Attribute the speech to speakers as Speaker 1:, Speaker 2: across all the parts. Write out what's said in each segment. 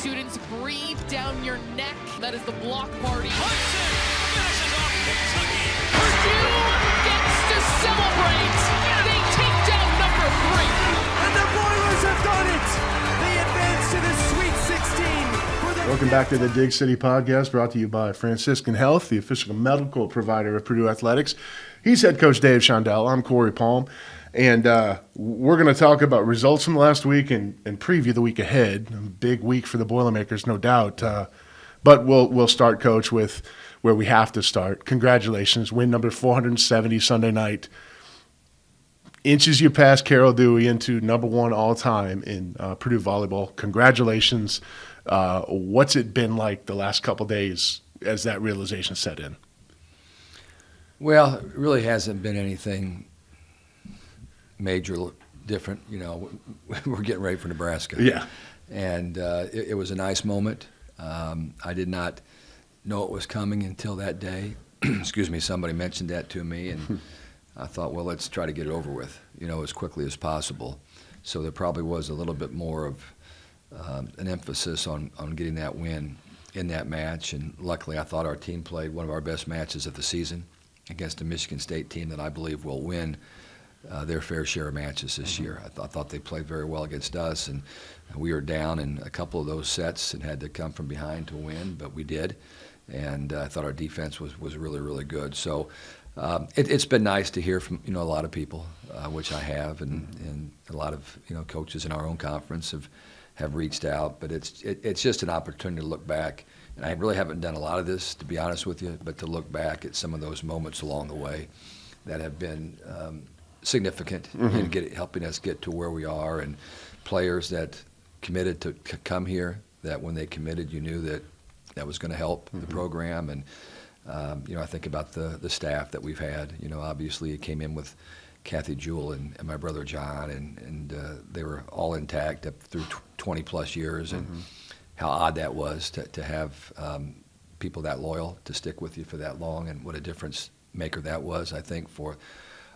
Speaker 1: students breathe down your neck. That is the block party.
Speaker 2: Hudson finishes off Kentucky.
Speaker 1: Purdue gets to celebrate. They take down number 3.
Speaker 3: And the Boilers have done it. They advance to the Sweet 16.
Speaker 4: Welcome back to the Dig City Podcast, brought to you by Franciscan Health, the official medical provider of Purdue Athletics. He's head coach Dave Shondell. I'm Corey Palm. And we're going to talk about results from last week and preview the week ahead. A big week for the Boilermakers, no doubt. But we'll start, Coach, with where we have to start. Congratulations. Win number 470 Sunday night. Inches you past Carol Dewey into number 1 all-time in Purdue volleyball. Congratulations. What's it been like the last couple days as that realization set in?
Speaker 5: Well, it really hasn't been anything major different. You know, we're getting ready for Nebraska.
Speaker 4: Yeah.
Speaker 5: And it was a nice moment. I did not know it was coming until that day. Excuse me, somebody mentioned that to me, and I thought, well, let's try to get it over with, you know, as quickly as possible. So there probably was a little bit more of an emphasis on getting that win in that match. And luckily, I thought our team played one of our best matches of the season against a Michigan State team that I believe will win their fair share of matches this year. I thought they played very well against us, and we were down in a couple of those sets and had to come from behind to win, but we did. And I thought our defense was really, really good. So it's been nice to hear from, you know, a lot of people, which I have, and a lot of, you know, coaches in our own conference have reached out. But it's just an opportunity to look back. And I really haven't done a lot of this, to be honest with you, but to look back at some of those moments along the way that have been significant in helping us get to where we are, and players that committed to come here, that when they committed, you knew that was going to help the program. And you know, I think about the staff that we've had. You know, obviously it came in with Kathy Jewell and my brother John, and they were all intact up through 20 plus years, and how odd that was to have people that loyal to stick with you for that long, and what a difference maker that was, I think, for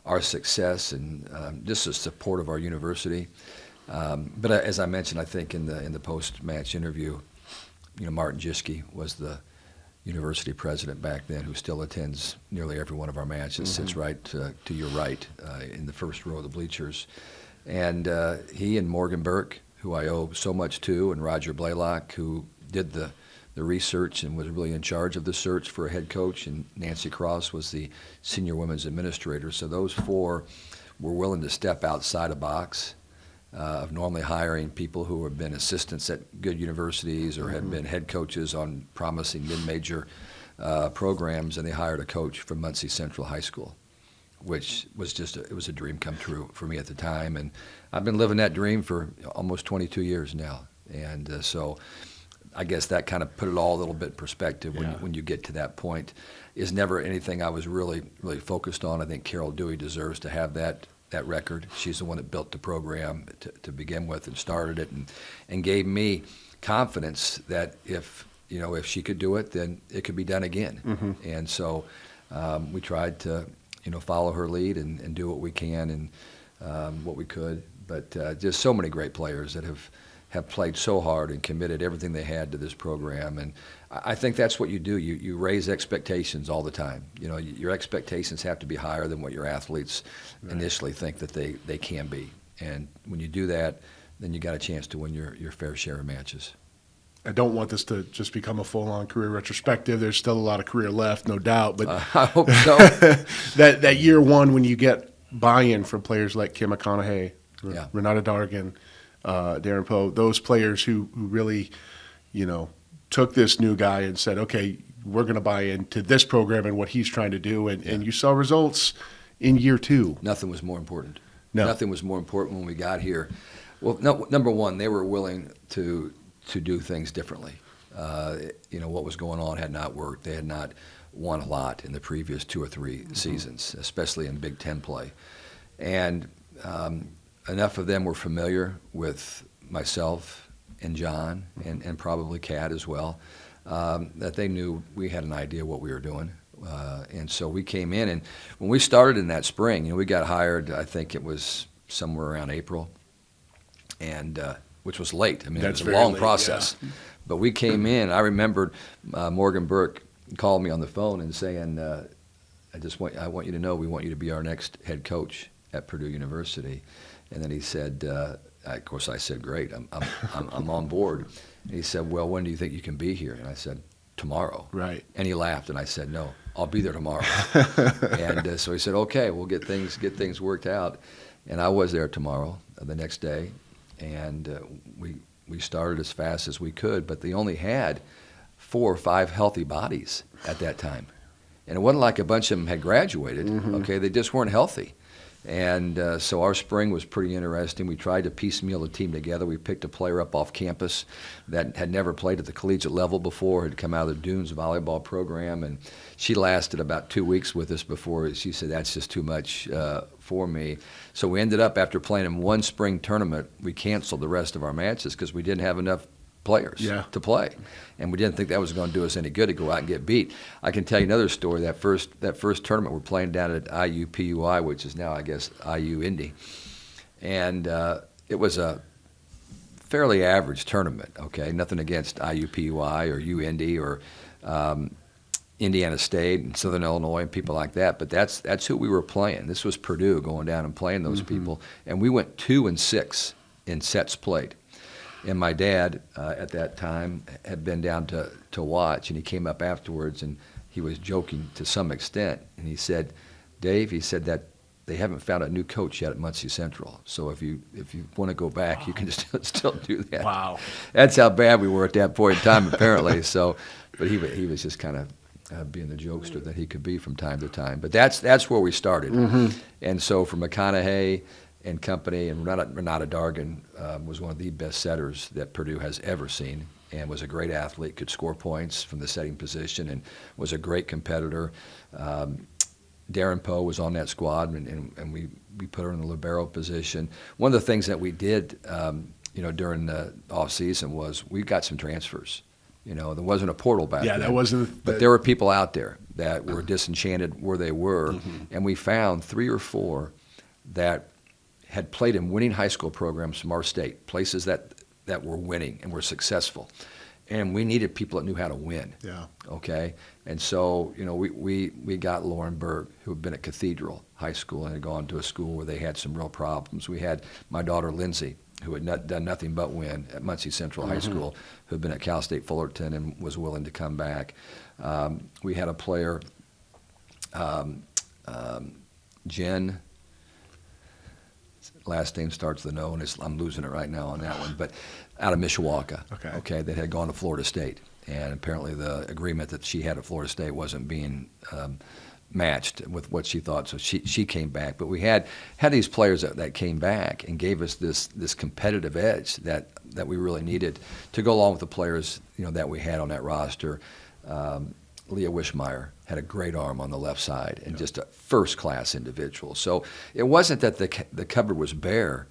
Speaker 5: our success and just the support of our university. But as I mentioned, I think in the post-match interview, you know, Martin Jischke was the university president back then, who still attends nearly every one of our matches, sits right to your right in the first row of the bleachers. And he and Morgan Burke, who I owe so much to, and Roger Blaylock, who did the research and was really in charge of the search for a head coach, and Nancy Cross was the senior women's administrator. So those 4 were willing to step outside a box of normally hiring people who have been assistants at good universities or had been head coaches on promising mid-major programs, and they hired a coach from Muncie Central High School, which was it was a dream come true for me at the time. And I've been living that dream for almost 22 years now. And so I guess that kind of put it all a little bit in perspective when you get to that point. Is never anything I was really, really focused on. I think Carol Dewey deserves to have that record. She's the one that built the program to begin with and started it, and gave me confidence that if she could do it, then it could be done again. And so we tried to, you know, follow her lead and do what we can and what we could. But just so many great players that have played so hard and committed everything they had to this program. And I think that's what you do. You raise expectations all the time. You know, your expectations have to be higher than what your athletes initially think that they can be. And when you do that, then you got a chance to win your fair share of matches.
Speaker 4: I don't want this to just become a full-on career retrospective. There's still a lot of career left, no doubt. But
Speaker 5: I hope so.
Speaker 4: that year one, when you get buy-in from players like Kim McConaughey, Renata Dargan, Darren Poe, those players who really, you know, took this new guy and said, okay, we're going to buy into this program and what he's trying to do. And you saw results in year 2.
Speaker 5: Nothing was more important.
Speaker 4: No.
Speaker 5: Nothing was more important when we got here. Well, number one, they were willing to do things differently. You know, what was going on had not worked. They had not won a lot in the previous 2 or 3 seasons, especially in Big Ten play. And enough of them were familiar with myself and John and probably Kat as well, that they knew we had an idea what we were doing. And so we came in, and when we started in that spring, you know, we got hired, I think it was somewhere around April, and which was late. I mean, it was a long process. Yeah. But we came in. I remembered Morgan Burke called me on the phone and saying, I want you to know we want you to be our next head coach at Purdue University. And then he said, of course I said, great, I'm on board. And he said, well, when do you think you can be here? And I said, tomorrow.
Speaker 4: Right.
Speaker 5: And he laughed, and I said, no, I'll be there tomorrow. And so he said, okay, we'll get things worked out. And I was there tomorrow, the next day, and we started as fast as we could, but they only had 4 or 5 healthy bodies at that time. And it wasn't like a bunch of them had graduated, okay? They just weren't healthy. And so our spring was pretty interesting. We tried to piecemeal the team together. We picked a player up off campus that had never played at the collegiate level before, had come out of the Dunes volleyball program, and she lasted about 2 weeks with us before she said, that's just too much for me. So we ended up, after playing in one spring tournament, we canceled the rest of our matches because we didn't have enough players to play, and we didn't think that was going to do us any good to go out and get beat. I can tell you another story. That first tournament, we're playing down at IUPUI, which is now, I guess, IU Indy, and it was a fairly average tournament. Okay, nothing against IUPUI or U Indy or Indiana State and Southern Illinois and people like that, but that's who we were playing. This was Purdue going down and playing those people, and we went 2-6 in sets played. And my dad, at that time, had been down to watch, and he came up afterwards, and he was joking to some extent. And he said, Dave, he said that they haven't found a new coach yet at Muncie Central. So if you want to go back, you can still do that.
Speaker 4: Wow.
Speaker 5: That's how bad we were at that point in time, apparently. So, but he was just kind of being the jokester that he could be from time to time. But that's where we started. And so for McConaughey and company, and Renata Dargan was one of the best setters that Purdue has ever seen, and was a great athlete, could score points from the setting position, and was a great competitor. Darren Poe was on that squad, and we put her in the libero position. One of the things that we did, during the off season was we got some transfers. There wasn't a portal back then.
Speaker 4: Yeah, that wasn't.
Speaker 5: But there were people out there that were disenchanted where they were, and we found 3 or 4 that had played in winning high school programs from our state, places that were winning and were successful. And we needed people that knew how to win.
Speaker 4: Yeah.
Speaker 5: Okay? And so, we got Lauren Berg, who had been at Cathedral High School and had gone to a school where they had some real problems. We had my daughter Lindsay, who had done nothing but win at Muncie Central High School, who had been at Cal State Fullerton and was willing to come back. We had a player, Jen, last name starts with an O, and I'm losing it right now on that one, but out of Mishawaka, okay, that had gone to Florida State. And apparently the agreement that she had at Florida State wasn't being matched with what she thought, so she came back. But we had these players that came back and gave us this competitive edge that we really needed to go along with the players that we had on that roster. Leah Wishmeyer had a great arm on the left side, and just a first-class individual. So it wasn't that the cupboard was bare.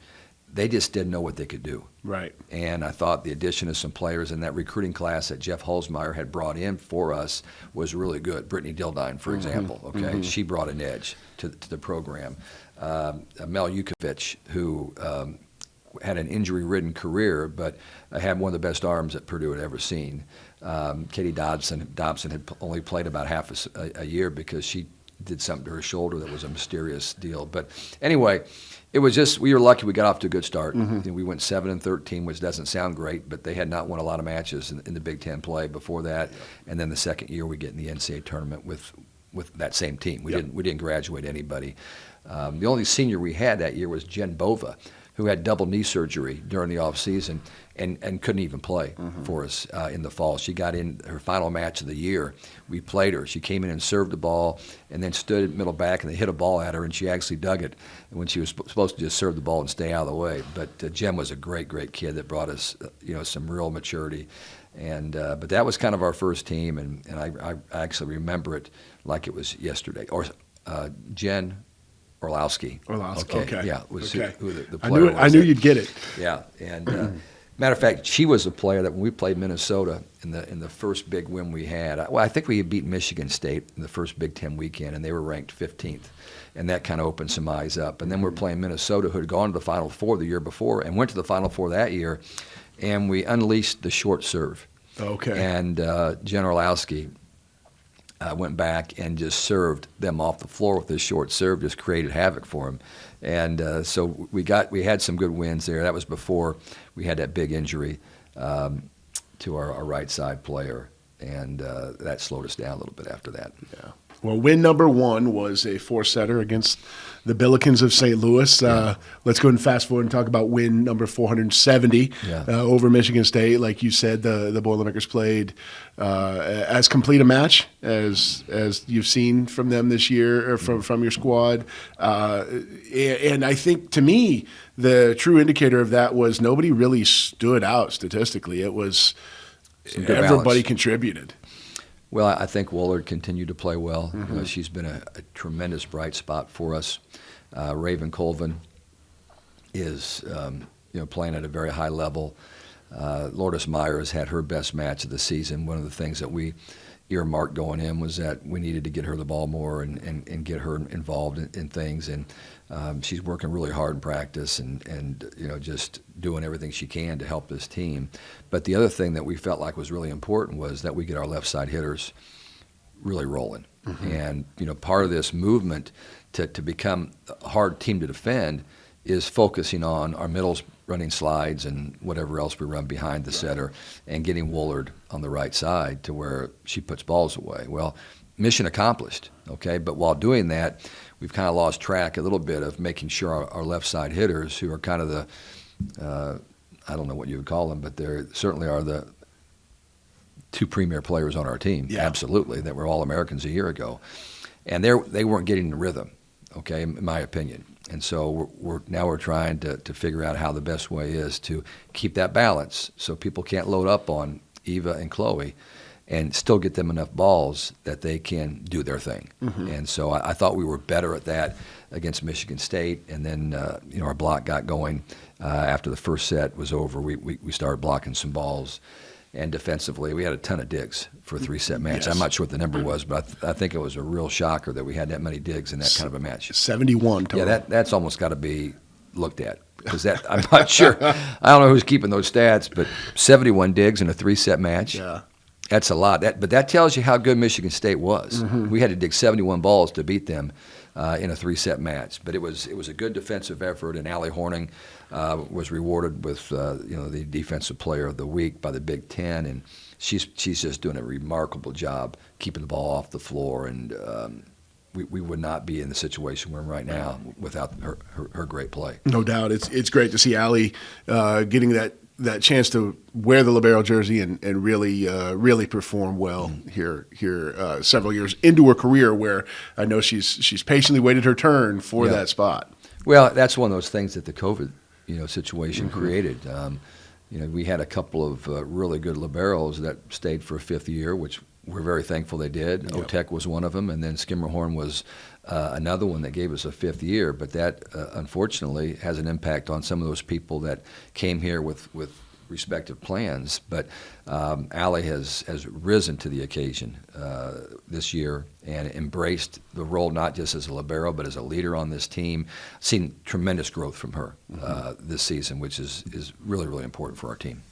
Speaker 5: They just didn't know what they could do.
Speaker 4: Right.
Speaker 5: And I thought the addition of some players in that recruiting class that Jeff Holzmeyer had brought in for us was really good. Brittany Dildine, for example, okay? She brought an edge to the program. Mel Yukovich, who had an injury-ridden career, but had one of the best arms that Purdue had ever seen. Katie Dobson had only played about half a year because she did something to her shoulder that was a mysterious deal. But anyway, it was just, we were lucky we got off to a good start. We went 7-13, which doesn't sound great, but they had not won a lot of matches in the Big Ten play before that. And then the second year we get in the NCAA tournament with that same team. We didn't graduate anybody. The only senior we had that year was Jen Bova, who had double knee surgery during the off season and couldn't even play for us in the fall. She got in her final match of the year. We played her. She came in and served the ball and then stood middle back, and they hit a ball at her, and she actually dug it when she was supposed to just serve the ball and stay out of the way. But Jen was a great, great kid that brought us some real maturity. And but that was kind of our first team, and I actually remember it like it was yesterday. Or Jen Orlowski. Okay. Yeah, was who the player was.
Speaker 4: I knew you'd get it.
Speaker 5: Yeah, and matter of fact, she was a player that when we played Minnesota in the first big win we had, I think we had beat Michigan State in the first Big Ten weekend, and they were ranked 15th, and that kind of opened some eyes up. And then we're playing Minnesota, who had gone to the Final Four the year before and went to the Final Four that year, and we unleashed the short serve.
Speaker 4: Okay.
Speaker 5: And Generalowski went back and just served them off the floor with his short serve, just created havoc for him. And so we had some good wins there. That was before we had that big injury to our right side player, and that slowed us down a little bit after that.
Speaker 4: Yeah. Well, win number 1 was a 4-setter against the Billikens of St. Louis. Let's go ahead and fast forward and talk about win number 470 over Michigan State. Like you said, the Boilermakers played as complete a match as you've seen from them this year, or from your squad. And I think, to me, the true indicator of that was nobody really stood out statistically. It was everybody
Speaker 5: balance.
Speaker 4: Contributed.
Speaker 5: Well, I think Woolard continued to play well. She's been a tremendous bright spot for us. Raven Colvin is playing at a very high level. Lourdes Meyer has had her best match of the season. One of the things that we earmarked going in was that we needed to get her the ball more and get her involved in things. And she's working really hard in practice and just doing everything she can to help this team. But the other thing that we felt like was really important was that we get our left side hitters really rolling. And part of this movement to become a hard team to defend is focusing on our middles running slides and whatever else we run behind the setter, and getting Woolard on the right side to where she puts balls away. Well, mission accomplished, okay? But while doing that, we've kind of lost track a little bit of making sure our left side hitters, who are kind of the, I don't know what you would call them, but they certainly are the 2 premier players on our team, absolutely, that were All-Americans a year ago. And they weren't getting the rhythm, okay, in my opinion. And so we're trying to figure out how the best way is to keep that balance so people can't load up on Eva and Chloe and still get them enough balls that they can do their thing. And so I thought we were better at that against Michigan State. And then our block got going after the first set was over. We started blocking some balls. And defensively, we had a ton of digs for a 3-set match.
Speaker 4: Yes.
Speaker 5: I'm not sure what the number was, but I think it was a real shocker that we had that many digs in that kind of a match.
Speaker 4: 71 total.
Speaker 5: Yeah, that's almost got to be looked at, because I'm not sure. I don't know who's keeping those stats, but 71 digs in a 3-set match.
Speaker 4: Yeah.
Speaker 5: That's a lot. But that tells you how good Michigan State was. We had to dig 71 balls to beat them in a 3-set match. But it was a good defensive effort, and Allie Horning was rewarded with the Defensive Player of the Week by the Big Ten, and she's just doing a remarkable job keeping the ball off the floor. And we would not be in the situation we're in right now without her great play.
Speaker 4: No doubt. It's great to see Allie getting that chance to wear the libero jersey and really perform well here several years into her career, where I know she's patiently waited her turn for that spot.
Speaker 5: Well, that's one of those things that the COVID situation created. We had a couple of really good liberos that stayed for a 5th year, which we're very thankful they did.
Speaker 4: Yep.
Speaker 5: Otech was one of them, and then Skimmerhorn was another one that gave us a 5th year. But that, unfortunately, has an impact on some of those people that came here with respective plans. But Allie has risen to the occasion this year and embraced the role not just as a libero but as a leader on this team. Seen tremendous growth from her this season, which is really, really important for our team.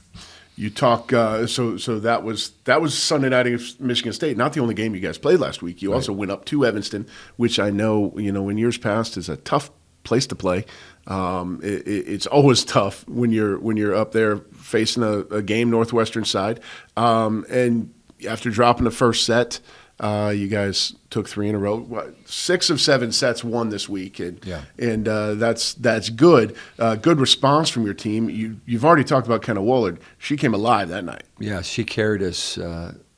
Speaker 4: You talk so that was Sunday night against Michigan State. Not the only game you guys played last week. You also went up to Evanston, which I know in years past is a tough place to play. It's always tough when you're up there facing a game Northwestern side. And after dropping the first set, you guys took 3 in a row. 6 of 7 sets won this week, and that's good. Good response from your team. You've already talked about Kenna Woolard. She came alive that night.
Speaker 5: Yeah, she carried us.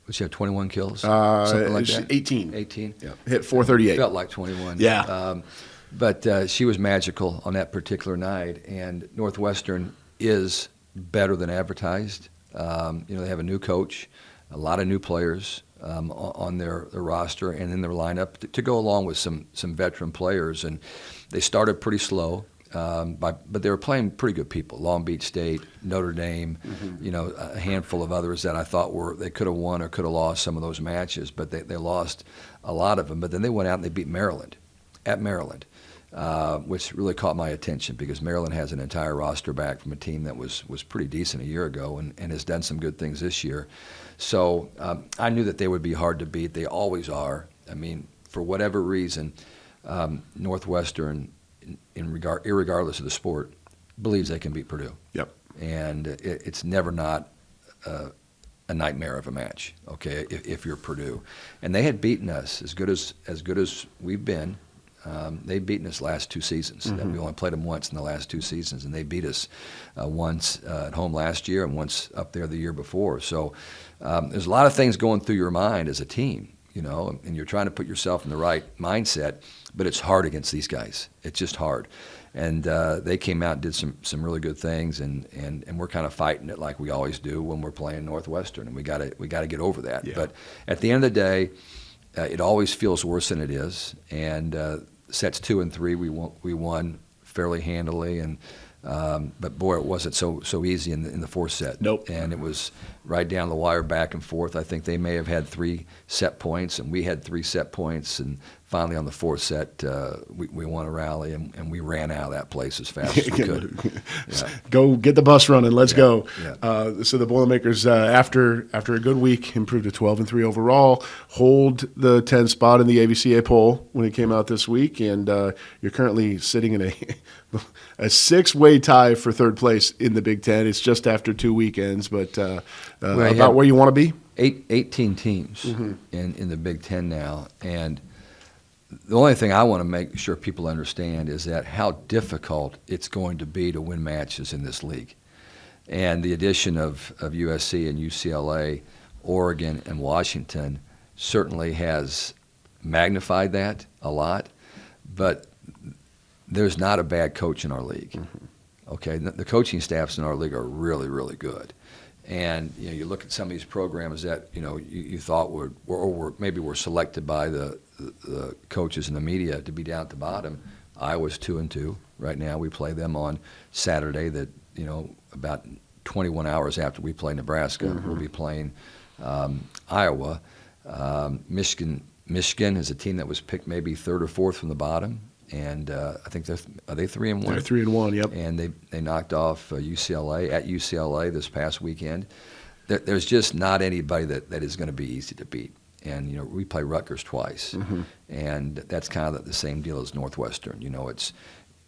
Speaker 5: She had 21 kills, something like that.
Speaker 4: 18.
Speaker 5: 18.
Speaker 4: Yeah. Hit 438.
Speaker 5: Felt like 21.
Speaker 4: Yeah.
Speaker 5: But she was magical on that particular night, and Northwestern is better than advertised. They have a new coach, a lot of new players on their roster and in their lineup to go along with some veteran players. And they started pretty slow, but they were playing pretty good people. Long Beach State, Notre Dame, a handful of others that I thought they could have won or could have lost some of those matches, but they lost a lot of them. But then they went out and they beat Maryland, at Maryland. which really caught my attention because Maryland has an entire roster back from a team that was pretty decent a year ago and has done some good things this year. So I knew that they would be hard to beat. They always are. I mean, for whatever reason, Northwestern, irregardless of the sport, believes they can beat Purdue.
Speaker 4: Yep.
Speaker 5: And it's never not a nightmare of a match, okay, if you're Purdue. And they had beaten us as good as we've been. They've beaten us last 2 seasons.
Speaker 4: Mm-hmm.
Speaker 5: We only played them once in the last 2 seasons, and they beat us once at home last year and once up there the year before. So there's a lot of things going through your mind as a team, you know, and you're trying to put yourself in the right mindset, but it's hard against these guys. It's just hard. And they came out and did some really good things, and we're kind of fighting it like we always do when we're playing Northwestern, and we got to get over that.
Speaker 4: Yeah.
Speaker 5: But at the end of the day, it always feels worse than it is. And sets 2 and 3, we won fairly handily, and but boy, it wasn't so easy in the 4th set.
Speaker 4: Nope.
Speaker 5: And it was right down the wire, back and forth. I think they may have had 3 set points, and we had 3 set points, and finally on the 4th set, we won a rally, and we ran out of that place as fast as we could. Yeah.
Speaker 4: Go get the bus running. Let's go.
Speaker 5: Yeah.
Speaker 4: So the Boilermakers, after a good week, improved to 12-3 overall, hold the 10th spot in the AVCA poll when it came out this week, and you're currently sitting in a 6-way tie for 3rd place in the Big Ten. It's just after 2 weekends, but about where you want to be.
Speaker 5: 18 teams in the Big Ten now, and the only thing I want to make sure people understand is that how difficult it's going to be to win matches in this league. And the addition of USC and UCLA, Oregon, and Washington certainly has magnified that a lot, but there's not a bad coach in our league. Okay, the coaching staffs in our league are really, really good. And you know, you look at some of these programs that you thought maybe were selected by the coaches and the media to be down at the bottom. Iowa's 2-2 right now. We play them on Saturday. That about 21 hours after we play Nebraska, we'll be playing Iowa. Michigan is a team that was picked maybe 3rd or 4th from the bottom. And I think are they 3-1?
Speaker 4: They're 3-1. Yep.
Speaker 5: And they knocked off UCLA at UCLA this past weekend. There's just not anybody that is going to be easy to beat. And we play Rutgers twice, and that's kind of the same deal as Northwestern. It's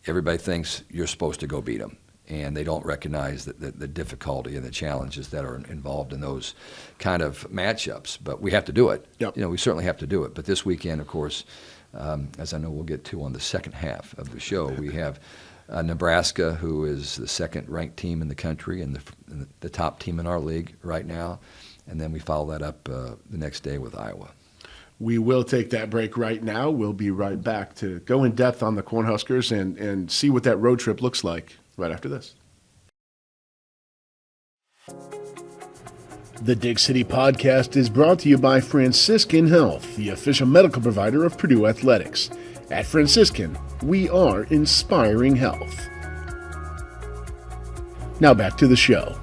Speaker 5: everybody thinks you're supposed to go beat them, and they don't recognize the difficulty and the challenges that are involved in those kind of matchups. But we have to do it.
Speaker 4: Yep.
Speaker 5: We certainly have to do it. But this weekend, of course. As I know we'll get to on the second half of the show, we have Nebraska, who is the 2nd-ranked team in the country and the top team in our league right now, and then we follow that up the next day with Iowa.
Speaker 4: We will take that break right now. We'll be right back to go in depth on the Cornhuskers and see what that road trip looks like right after this. The Dig City Podcast is brought to you by Franciscan Health, the official medical provider of Purdue Athletics. At Franciscan, we are inspiring health. Now back to the show.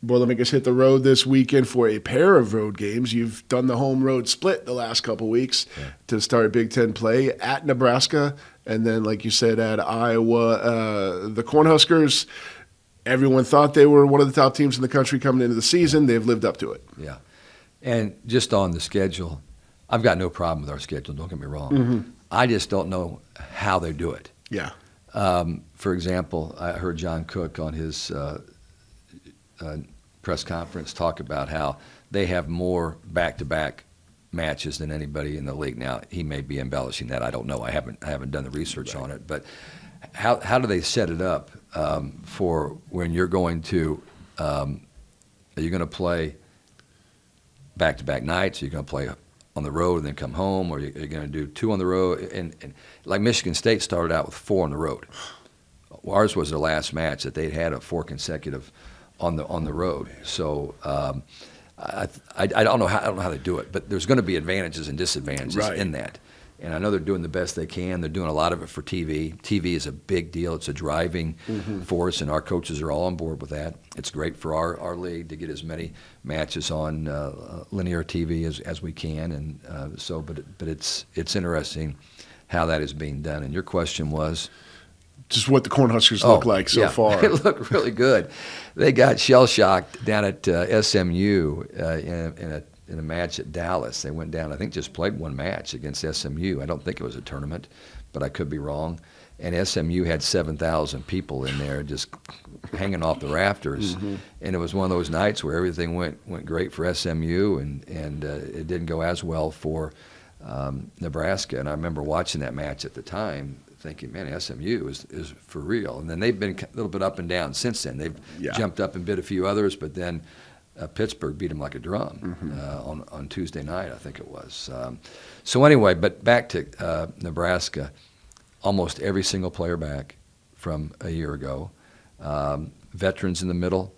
Speaker 4: Boilermakers hit the road this weekend for a pair of road games. You've done the home road split the last couple weeks to start Big Ten play at Nebraska, and then, like you said, at Iowa. The Cornhuskers, everyone thought they were one of the top teams in the country coming into the season. They've lived up to it.
Speaker 5: Yeah. And just on the schedule, I've got no problem with our schedule, don't get me wrong. I just don't know how they do it.
Speaker 4: Yeah.
Speaker 5: For example, I heard John Cook on his press conference talk about how they have more back-to-back matches than anybody in the league. Now, he may be embellishing that. I don't know. I haven't done the research on it. But how do they set it up for when you're going to are you going to play back-to-back nights? Are you going to play on the road and then come home, or are you going to do 2 on the road? And like Michigan State started out with 4 on the road. Ours was their last match that they'd had 4 consecutive on the road. So I don't know how they do it, but there's going to be advantages and disadvantages in that. And I know they're doing the best they can. They're doing a lot of it for TV. TV is a big deal. It's a driving force, and our coaches are all on board with that. It's great for our league to get as many matches on linear TV as we can. And but it's interesting how that is being done. And your question was?
Speaker 4: Just what the Cornhuskers look like so far.
Speaker 5: It looked really good. They got shell-shocked down at SMU in a match at Dallas. They went down, I think just played one match against SMU. I don't think it was a tournament, but I could be wrong. And SMU had 7,000 people in there just hanging off the rafters.
Speaker 4: Mm-hmm.
Speaker 5: And it was one of those nights where everything went great for SMU, and it didn't go as well for Nebraska. And I remember watching that match at the time thinking, man, SMU is for real. And then they've been a little bit up and down since then. They've jumped up and bit a few others, but then Pittsburgh beat them like a drum on Tuesday night, I think it was. So anyway, but back to Nebraska, almost every single player back from a year ago. Veterans in the middle.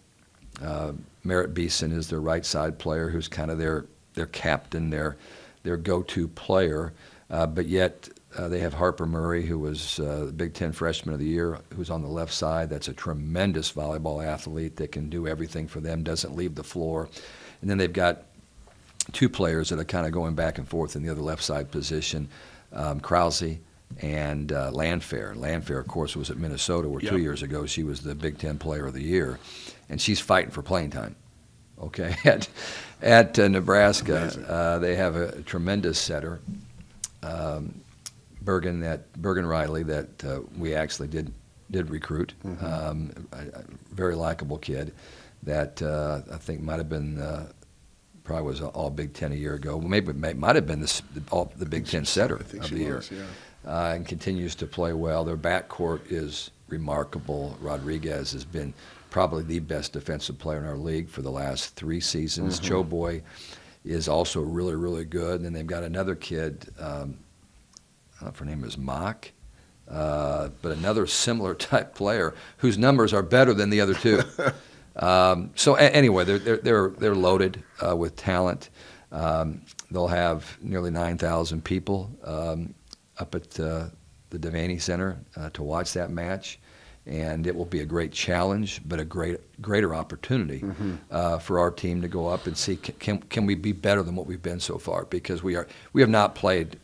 Speaker 5: Merritt Beeson is their right side player, who's kind of their captain, their go-to player. But yet they have Harper Murray, who was the Big Ten Freshman of the Year, who's on the left side. That's a tremendous volleyball athlete that can do everything for them, doesn't leave the floor. And then they've got two players that are kind of going back and forth in the other left side position, Krause and Landfair. Landfair, of course, was at Minnesota where 2 years ago she was the Big Ten Player of the Year, and she's fighting for playing time. Okay, at Nebraska, they have a tremendous setter, Bergen Riley, that we actually did recruit. A very likable kid that I think might have been probably was all Big Ten a year ago. Maybe might have been the Big Ten setter of the year. And continues to play well. Their backcourt is remarkable. Rodriguez has been probably the best defensive player in our league for the last 3 seasons. Choboy is also really, really good. And then they've got another kid, I don't know if her name is Mock, but another similar type player whose numbers are better than the other two. So anyway, they're loaded with talent. They'll have nearly 9,000 people up at the Devaney Center to watch that match, and it will be a great challenge, but a greater opportunity for our team to go up and see can we be better than what we've been so far, because we have not played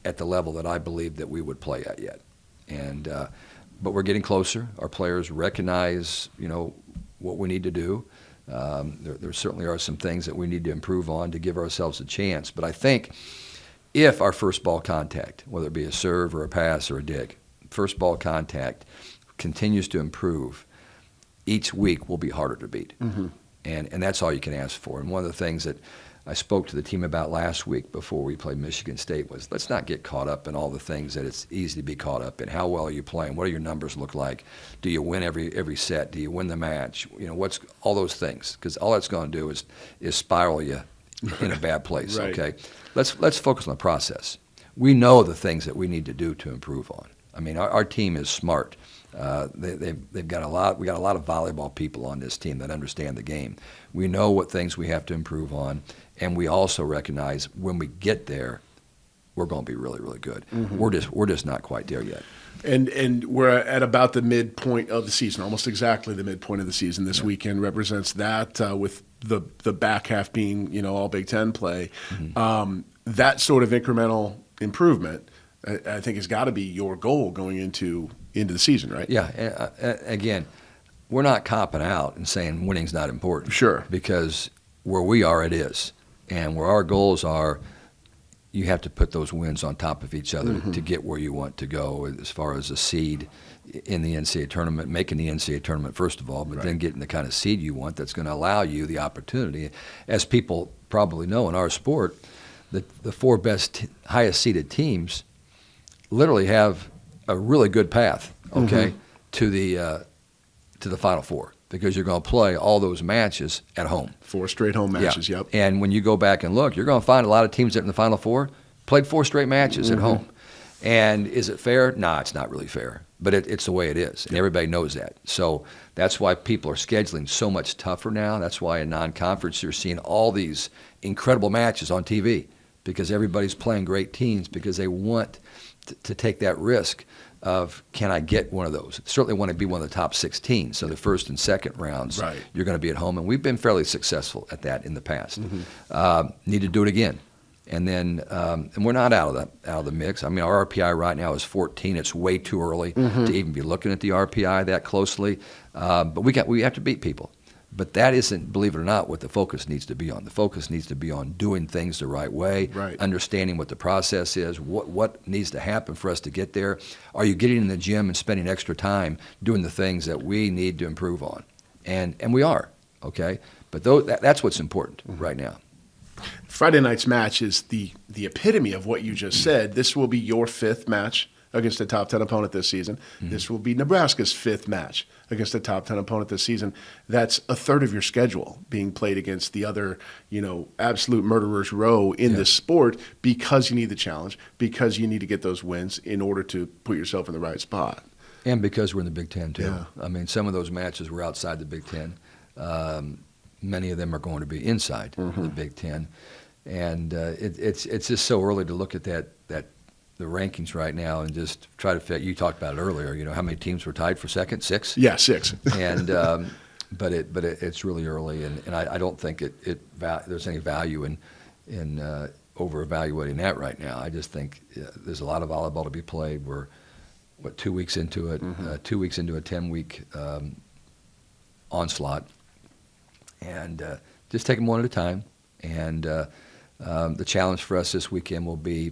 Speaker 5: at the level that I believe that we would play at yet, and but we're getting closer. Our players recognize what we need to do. There certainly are some things that we need to improve on to give ourselves a chance, but I think if our first ball contact, whether it be a serve or a pass or a dig, first ball contact continues to improve, each week will be harder to beat. And that's all you can ask for. And one of the things that I spoke to the team about last week before we played Michigan State was, let's not get caught up in all the things that it's easy to be caught up in. How well are you playing? What do your numbers look like? Do you win every set? Do you win the match? What's all those things? Because all that's going to do is spiral you in a bad place.
Speaker 4: Right.
Speaker 5: Okay, let's focus on the process. We know the things that we need to do to improve on. I mean, our team is smart. They've got a lot. We got a lot of volleyball people on this team that understand the game. We know what things we have to improve on, and we also recognize when we get there, we're going to be really, really good. We're just not quite there yet.
Speaker 4: And we're at about the midpoint of the season, almost exactly the midpoint of the season. This weekend represents that, with the back half being all Big Ten play. That sort of incremental improvement, I think, has got to be your goal going into the season, right?
Speaker 5: Yeah. Again, we're not copping out and saying winning's not important.
Speaker 4: Sure.
Speaker 5: Because where we are, it is, and where our goals are, you have to put those wins on top of each other to get where you want to go as far as a seed in the NCAA tournament, making the NCAA tournament first of all, but then getting the kind of seed you want that's going to allow you the opportunity. As people probably know in our sport, the 4 best, highest seeded teams literally have a really good path, to the Final Four, because you're going to play all those matches at home.
Speaker 4: 4 straight home matches, yep.
Speaker 5: And when you go back and look, you're going to find a lot of teams that in the Final Four played 4 straight matches at home. And is it fair? Nah, it's not really fair. But it's the way it is, and everybody knows that. So that's why people are scheduling so much tougher now. That's why in non-conference you're seeing all these incredible matches on TV, because everybody's playing great teams because they want to take that risk of, can I get one of those? Certainly want to be one of the top 16. So the first and second rounds, you're going to be at home. And we've been fairly successful at that in the past. Need to do it again. And then, and we're not out of the mix. I mean, our RPI right now is 14. It's way too early to even be looking at the RPI that closely. But we have to beat people. But that isn't, believe it or not, what the focus needs to be on. The focus needs to be on doing things the right way, understanding what the process is, what needs to happen for us to get there. Are you getting in the gym and spending extra time doing the things that we need to improve on? And we are, okay? But that's what's important right now.
Speaker 4: Friday night's match is the epitome of what you just said. This will be your 5th match against a top 10 opponent this season. This will be Nebraska's 5th match against a top 10 opponent this season. That's a third of your schedule being played against the other, absolute murderer's row in this sport, because you need the challenge, because you need to get those wins in order to put yourself in the right spot.
Speaker 5: And because we're in the Big Ten, too.
Speaker 4: Yeah.
Speaker 5: I mean, some of those matches were outside the Big Ten. Many of them are going to be inside the Big Ten. And it's just so early to look at the rankings right now and just try to fit. You talked about it earlier. How many teams were tied for second? 6.
Speaker 4: Yeah, 6.
Speaker 5: And but it's really early, and I don't think there's any value in over evaluating that right now. I just think there's a lot of volleyball to be played. We're 2 weeks into it, 2 weeks into a 10-week onslaught, and just take them one at a time. And the challenge for us this weekend will be,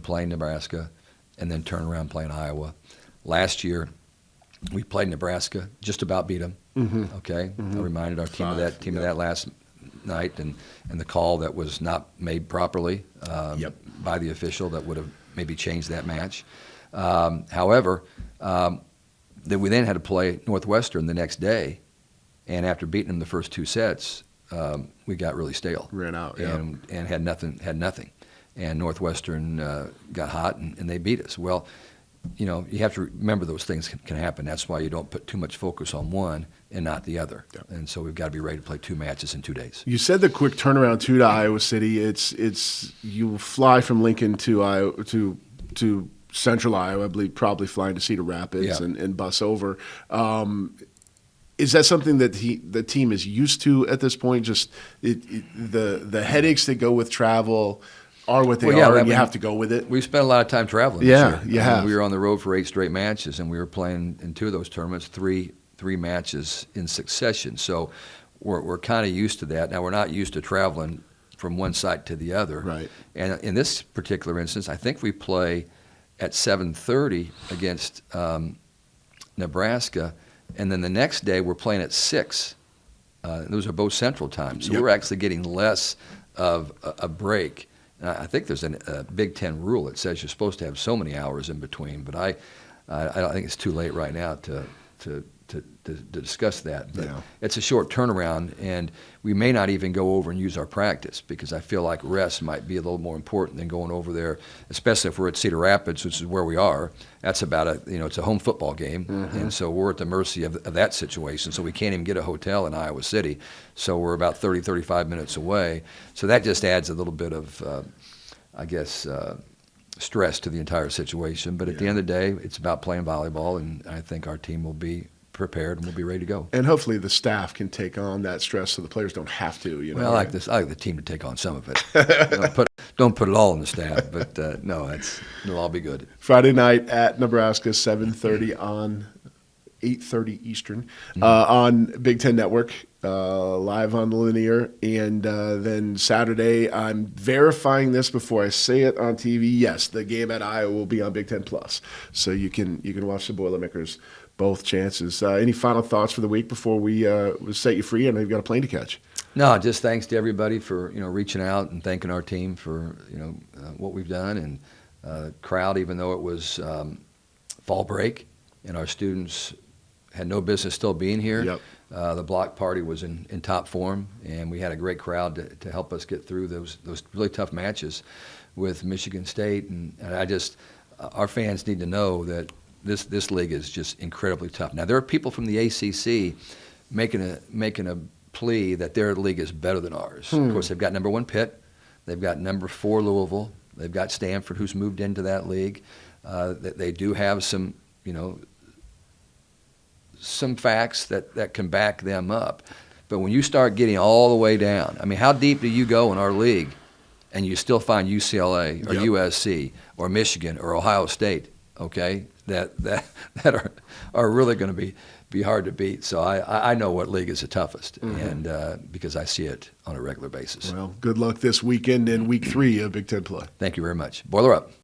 Speaker 5: playing Nebraska, and then turn around playing Iowa. Last year, we played Nebraska, just about beat them. Okay, I reminded our team of that last night, and the call that was not made properly by the official that would have maybe changed that match. However, then we had to play Northwestern the next day, and after beating them the first 2 sets, we got really stale.
Speaker 4: Ran out,
Speaker 5: and had nothing. And Northwestern got hot, and they beat us. Well, you have to remember those things can happen. That's why you don't put too much focus on one and not the other. Yeah. And so we've got to be ready to play 2 matches in 2 days.
Speaker 4: You said the quick turnaround to Iowa City. It's you fly from Lincoln to Iowa to Central Iowa, I believe, probably flying to Cedar Rapids and bus over. Is that something that the team is used to at this point? Just the headaches that go with travel are what they are, and you have to go with it.
Speaker 5: We spent a lot of time traveling.
Speaker 4: Yeah,
Speaker 5: this year.
Speaker 4: you have.
Speaker 5: We were on the road for 8 straight matches, and we were playing in 2 of those tournaments, three matches in succession. So we're kind of used to that. Now, we're not used to traveling from one site to the other.
Speaker 4: Right.
Speaker 5: And in this particular instance, I think we play at 7:30 against Nebraska, and then the next day we're playing at 6. Those are both Central times. So we're actually getting less of a break. I think there's a Big Ten rule that says you're supposed to have so many hours in between, but I don't think it's too late right now to discuss that. But it's a short turnaround, and we may not even go over and use our practice, because I feel like rest might be a little more important than going over there, especially if we're at Cedar Rapids, which is where we are. That's about it's a home football game, and so we're at the mercy of that situation. So we can't even get a hotel in Iowa City. So we're about 30, 35 minutes away. So that just adds a little bit of, stress to the entire situation. But at the end of the day, it's about playing volleyball, and I think our team will be prepared and we'll be ready to go.
Speaker 4: And hopefully the staff can take on that stress so the players don't have to.
Speaker 5: Well, I like the team to take on some of it. Don't put it all on the staff, but no, it'll all be good.
Speaker 4: Friday night at Nebraska, 7:30 on 8:30 Eastern on Big Ten Network, live on the linear. And then Saturday, I'm verifying this before I say it on TV. Yes, the game at Iowa will be on Big Ten Plus, so you can watch the Boilermakers both chances. Any final thoughts for the week before we set you free? I know you've got a plane to catch.
Speaker 5: No, just thanks to everybody for reaching out and thanking our team for what we've done, and crowd, even though it was fall break and our students had no business still being here.
Speaker 4: Yep.
Speaker 5: The block party was in top form, and we had a great crowd to help us get through those really tough matches with Michigan State, and our fans need to know that this league is just incredibly tough. Now, there are people from the ACC making a plea that their league is better than ours. Of course, they've got number 1 Pitt, they've got number 4 Louisville, they've got Stanford, who's moved into that league. They do have some facts that can back them up. But when you start getting all the way down, I mean, how deep do you go in our league and you still find UCLA or
Speaker 4: Yep.
Speaker 5: USC or Michigan or Ohio State, okay, that are really going to be hard to beat. So I know what league is the toughest, and because I see it on a regular basis.
Speaker 4: Well, good luck this weekend in week 3 of Big Ten play.
Speaker 5: Thank you very much. Boiler up.